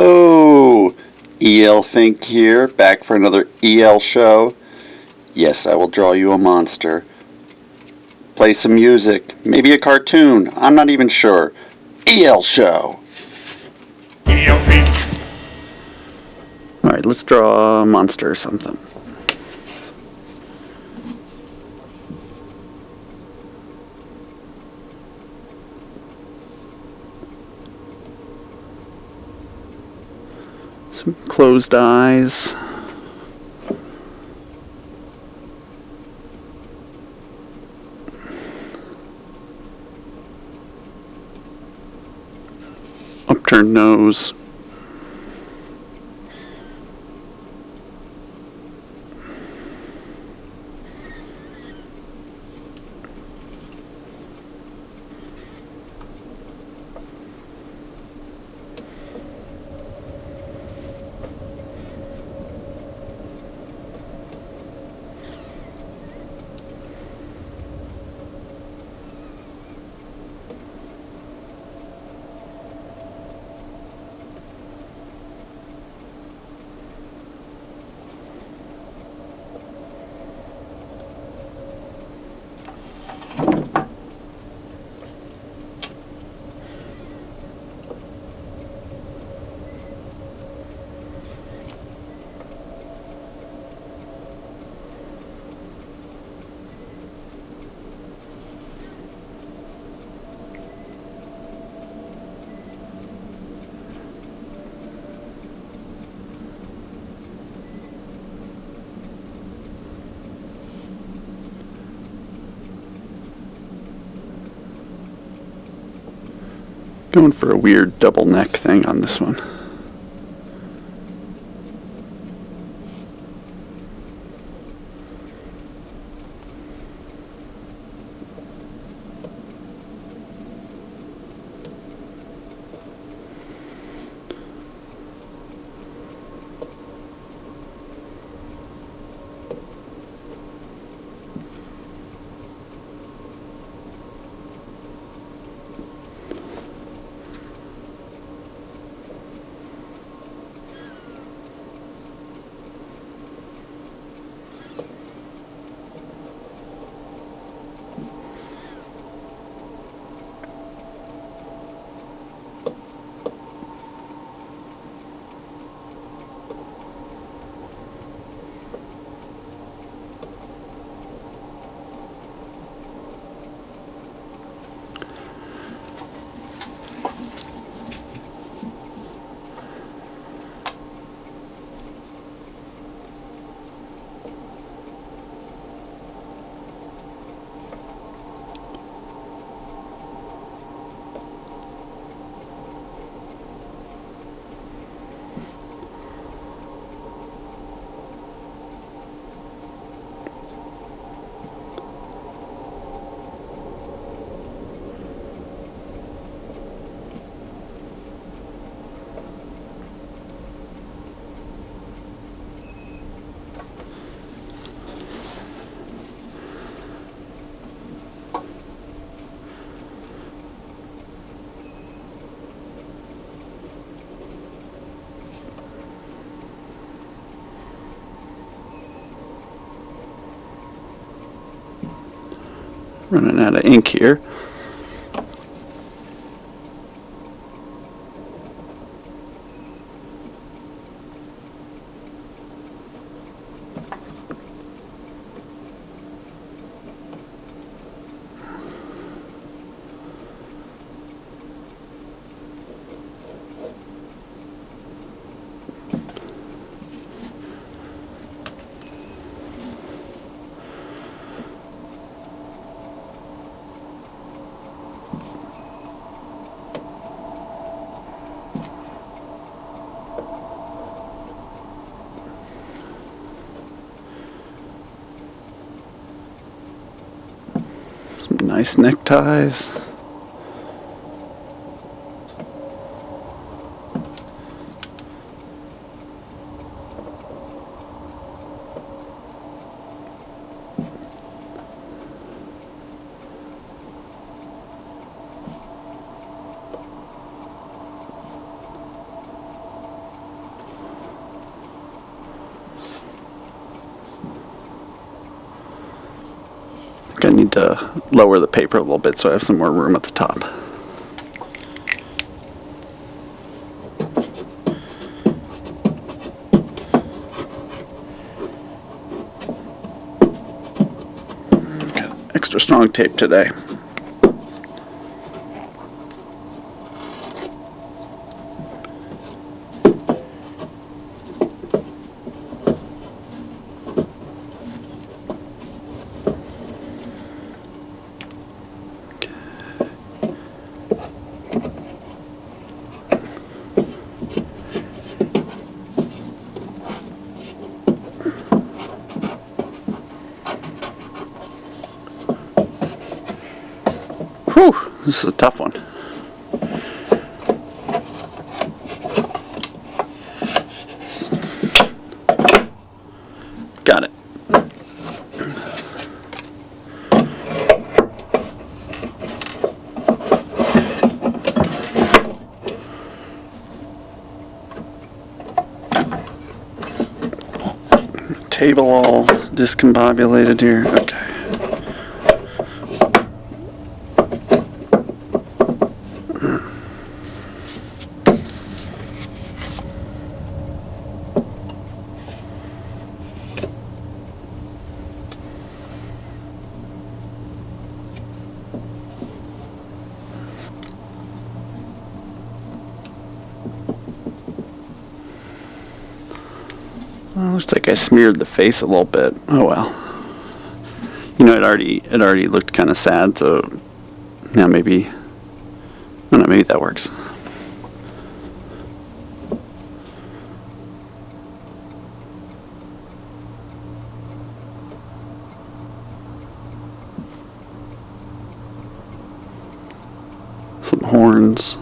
Hello! EL Fink here, back for another EL show. Yes, I will draw you a monster. Play some music, maybe a cartoon, I'm not even sure. EL show! EL Fink! Alright, let's draw a monster or something. Some closed eyes. Upturned nose. Going for a weird double neck thing on this one. Running out of ink here. Some nice neckties. need to lower the paper a little bit so I have some more room at the top. Okay, extra strong tape today. Whew, this is a tough one. Got it. Table all discombobulated here. Okay. Well, looks like I smeared the face a little bit. Oh well. You know, it already looked kind of sad, so yeah, maybe. I don't know, maybe that works. Some horns.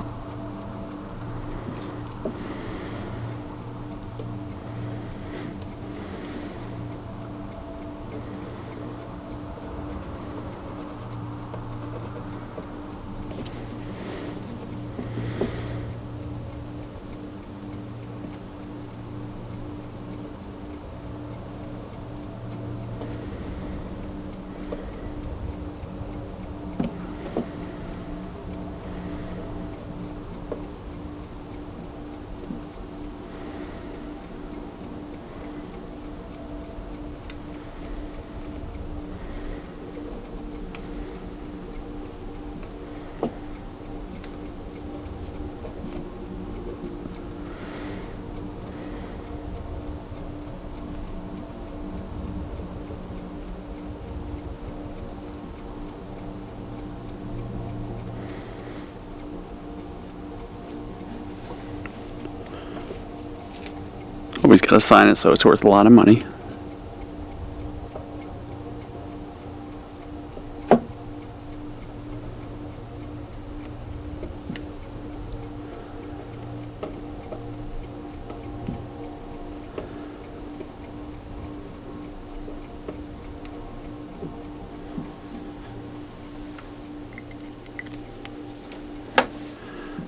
Always got to sign it so it's worth a lot of money.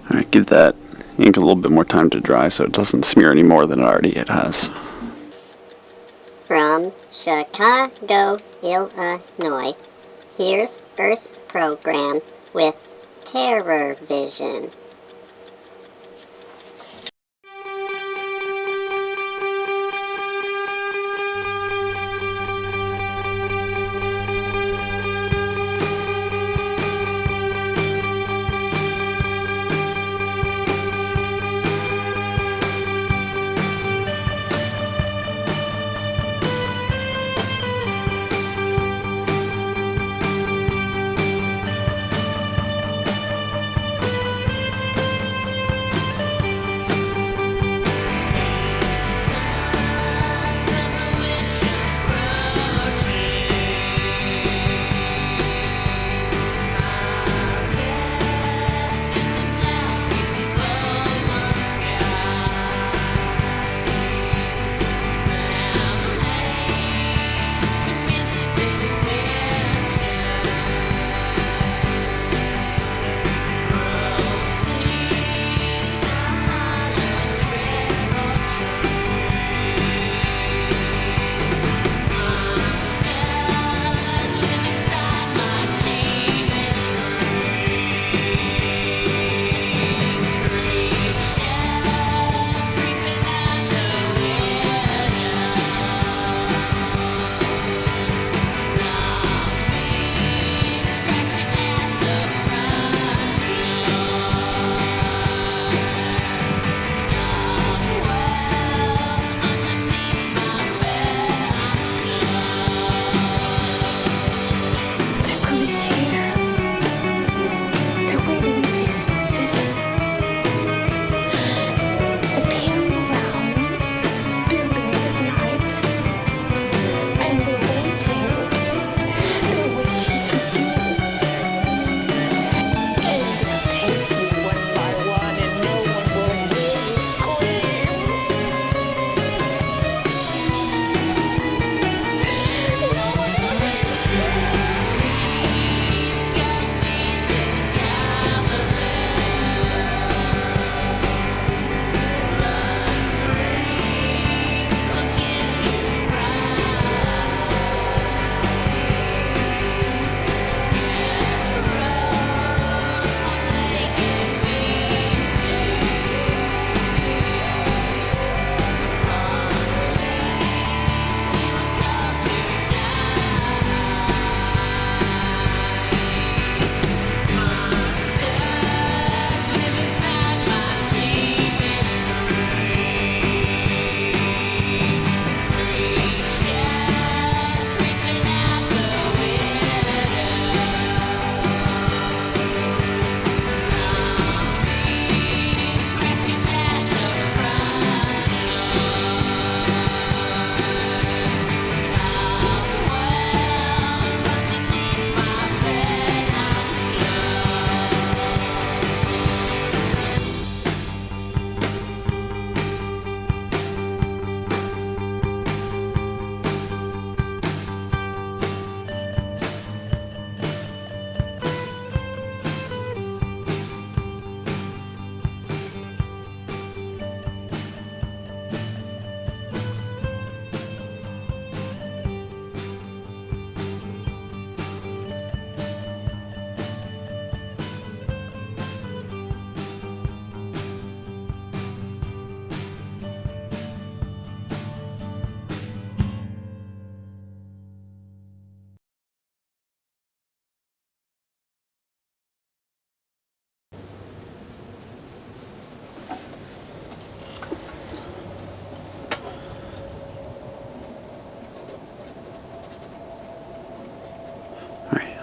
Alright, give that ink a little bit more time to dry so it doesn't smear any more than it has. From Chicago, Illinois, here's Earth Program with Terror Vision.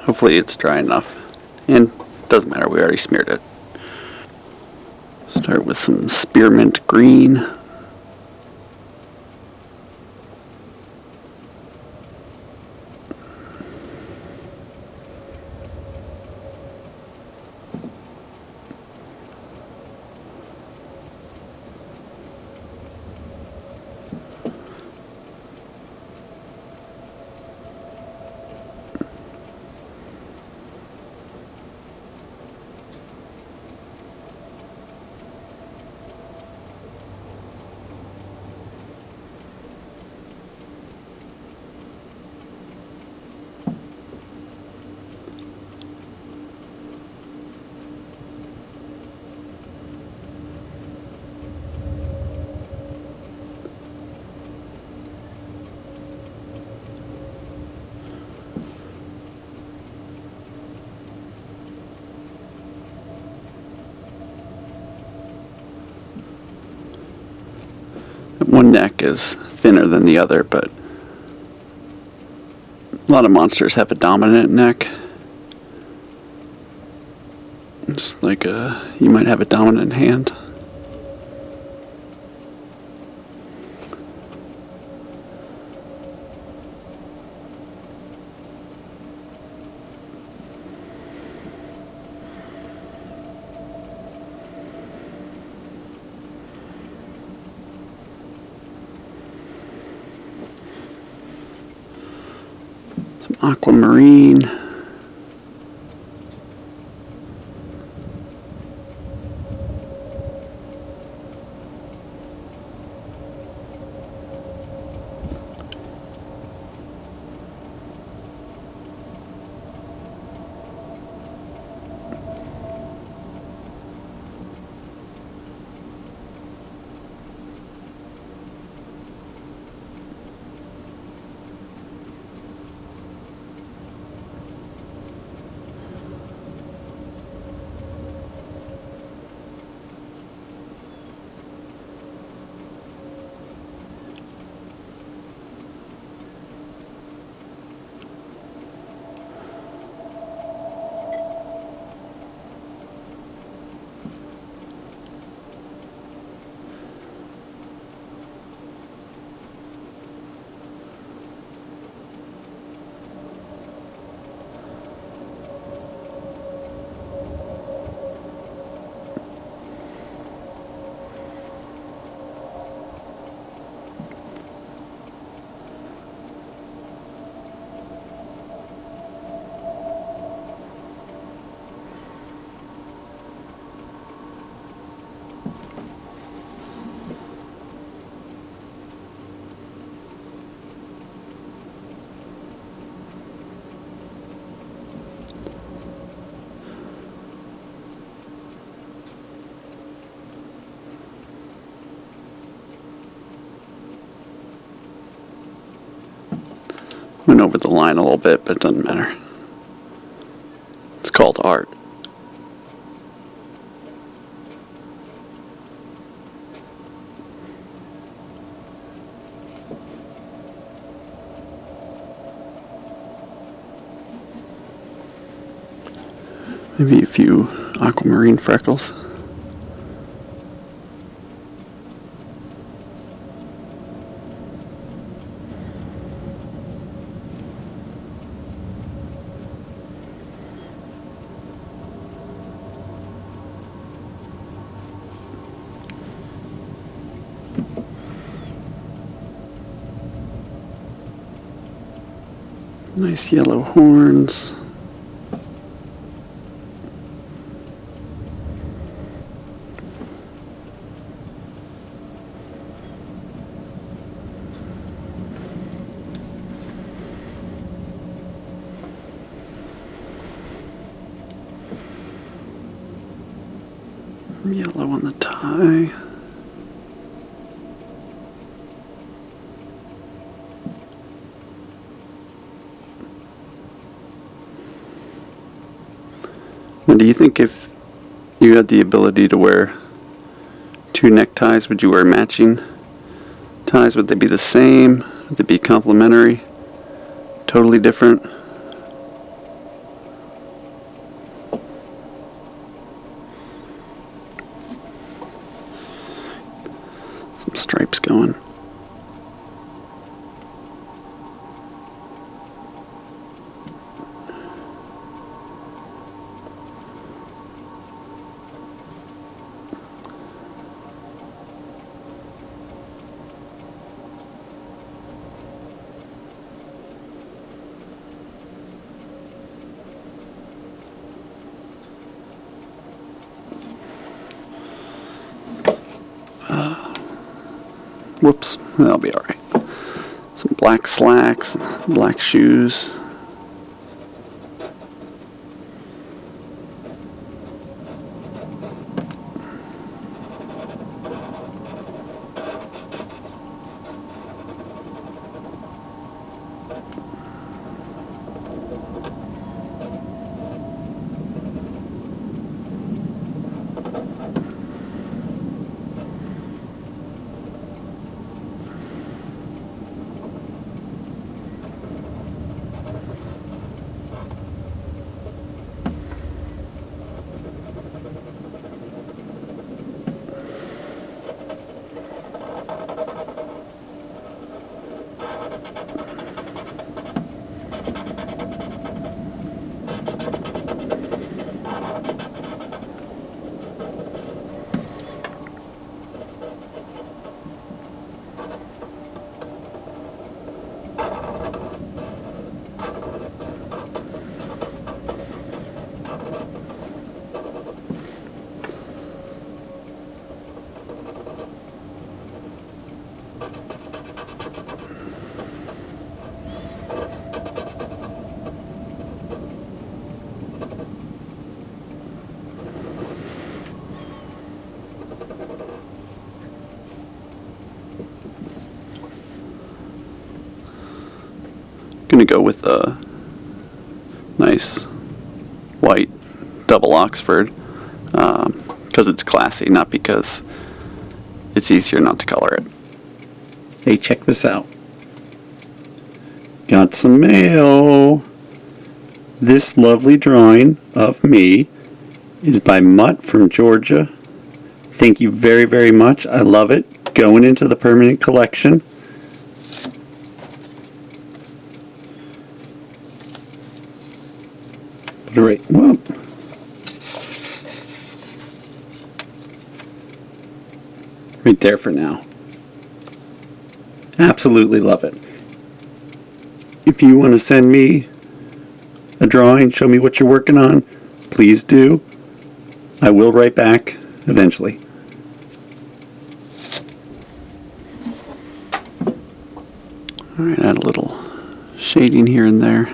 Hopefully it's dry enough. And doesn't matter, we already smeared it. Start with some spearmint green. One neck is thinner than the other, but a lot of monsters have a dominant neck. Just like you might have a dominant hand. Aquamarine. Went over the line a little bit, but it doesn't matter. It's called art. Maybe a few aquamarine freckles. Nice yellow horns. Yellow on the tie. Now, do you think if you had the ability to wear two neckties, would you wear matching ties? Would they be the same? Would they be complementary? Totally different? some stripes going. Whoops, that'll be alright. Some black slacks, black shoes. Gonna go with a nice white double Oxford because it's classy, not because it's easier not to color it. Hey, check this out. Got some mail. This lovely drawing of me is by Mutt from Georgia. Thank you very, very much. I love it. Going into the permanent collection. Right, well, right there for now. Absolutely love it. If you want to send me a drawing, show me what you're working on, please do. I will write back eventually. Alright, add a little shading here and there.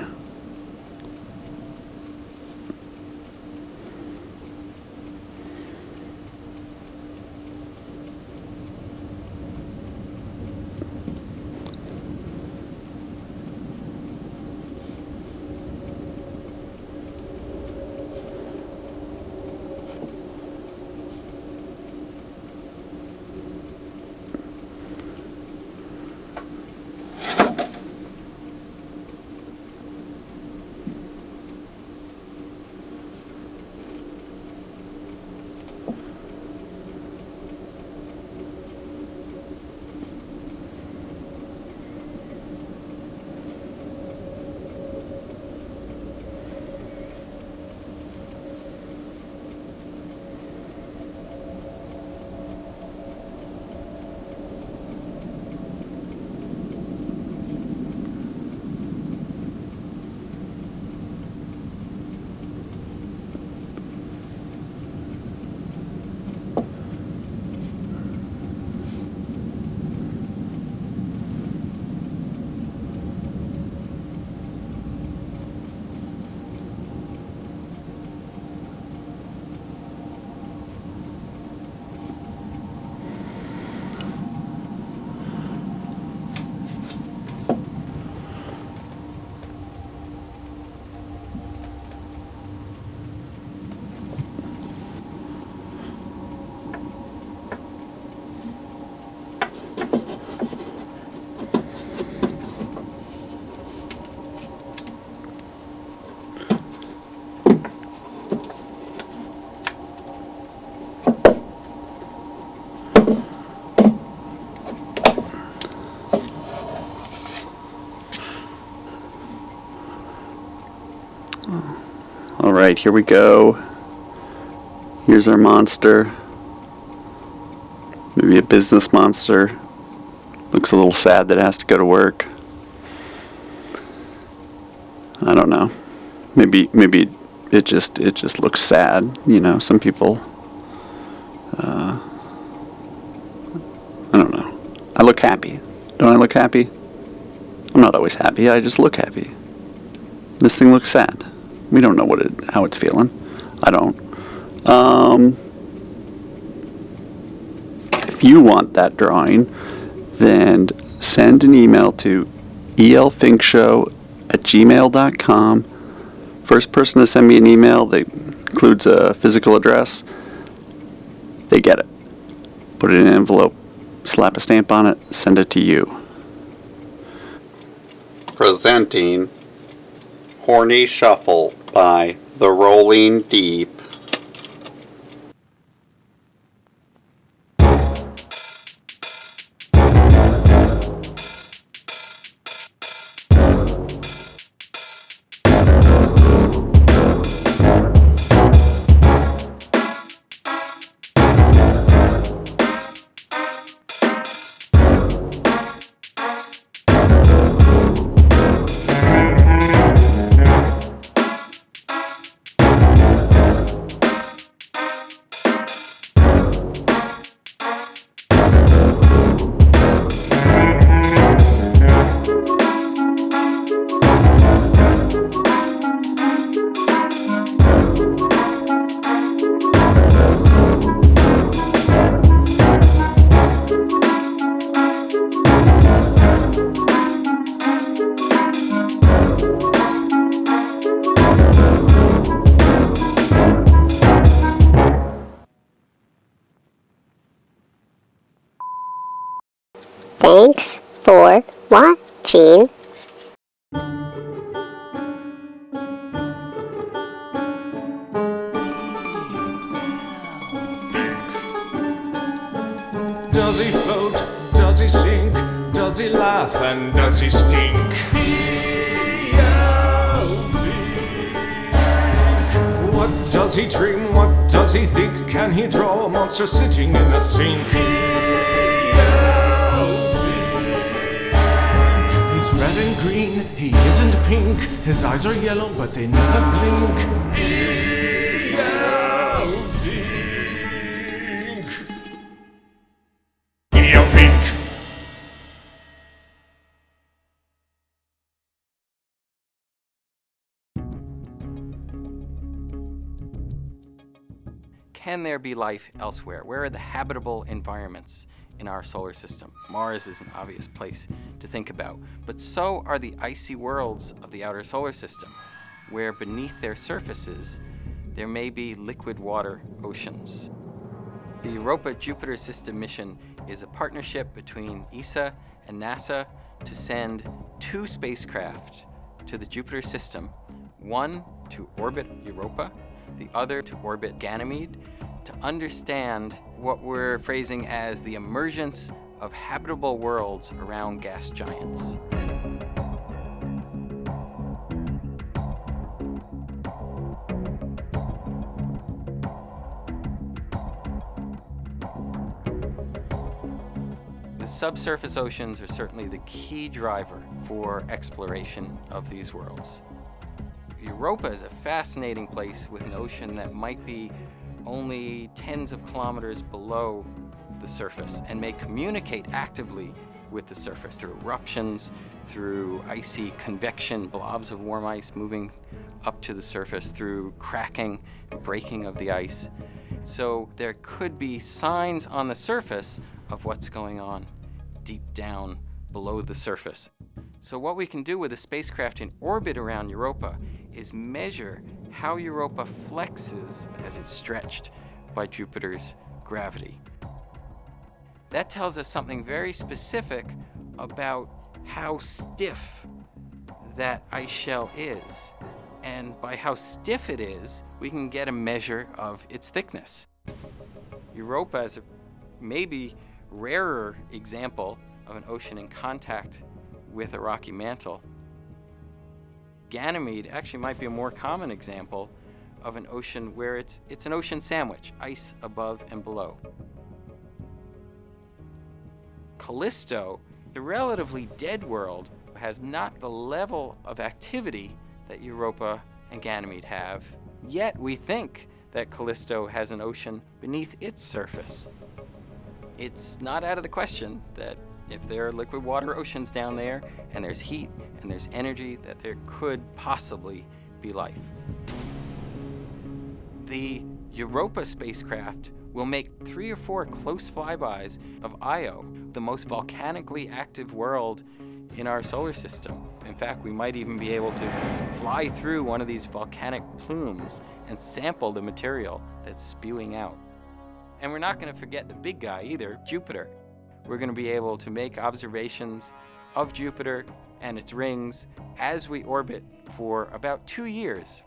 Alright, here we go. Here's our monster. Maybe a business monster. Looks a little sad that it has to go to work. I don't know. Maybe it just looks sad. You know, some people. I don't know. I look happy. Don't I look happy? I'm not always happy. I just look happy. This thing looks sad. We don't know how it's feeling. I don't. If you want that drawing, then send an email to elfinkshow@gmail.com. First person to send me an email that includes a physical address, they get it. Put it in an envelope, slap a stamp on it, send it to you. Presenting Horny Shuffle by the Rollin Deep. Thanks for watching. Does he float? Does he sink? Does he laugh and does he stink? What does he dream? What does he think? Can he draw a monster sitting in a sink? He's red and green, he isn't pink. His eyes are yellow but they never blink. Can there be life elsewhere? Where are the habitable environments in our solar system? Mars is an obvious place to think about, but so are the icy worlds of the outer solar system, where beneath their surfaces there may be liquid water oceans. The Europa Jupiter System mission is a partnership between ESA and NASA to send 2 spacecraft to the Jupiter system, one to orbit Europa, the other to orbit Ganymede, to understand what we're phrasing as the emergence of habitable worlds around gas giants. The subsurface oceans are certainly the key driver for exploration of these worlds. Europa is a fascinating place with an ocean that might be only tens of kilometers below the surface and may communicate actively with the surface through eruptions, through icy convection, blobs of warm ice moving up to the surface, through cracking and breaking of the ice. So there could be signs on the surface of what's going on deep down below the surface. So what we can do with a spacecraft in orbit around Europa is measure how Europa flexes as it's stretched by Jupiter's gravity. That tells us something very specific about how stiff that ice shell is. And by how stiff it is, we can get a measure of its thickness. Europa is a maybe rarer example of an ocean in contact with a rocky mantle. Ganymede actually might be a more common example of an ocean where it's an ocean sandwich, ice above and below. Callisto, the relatively dead world, has not the level of activity that Europa and Ganymede have, yet we think that Callisto has an ocean beneath its surface. It's not out of the question that if there are liquid water oceans down there, and there's heat and there's energy, that there could possibly be life. The Europa spacecraft will make 3 or 4 close flybys of Io, the most volcanically active world in our solar system. In fact, we might even be able to fly through one of these volcanic plumes and sample the material that's spewing out. And we're not going to forget the big guy either, Jupiter. We're going to be able to make observations of Jupiter and its rings as we orbit for about 2 years.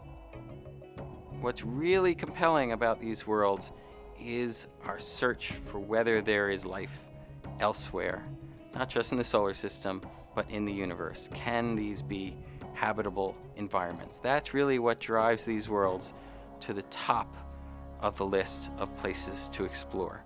What's really compelling about these worlds is our search for whether there is life elsewhere, not just in the solar system, but in the universe. Can these be habitable environments? That's really what drives these worlds to the top of the list of places to explore.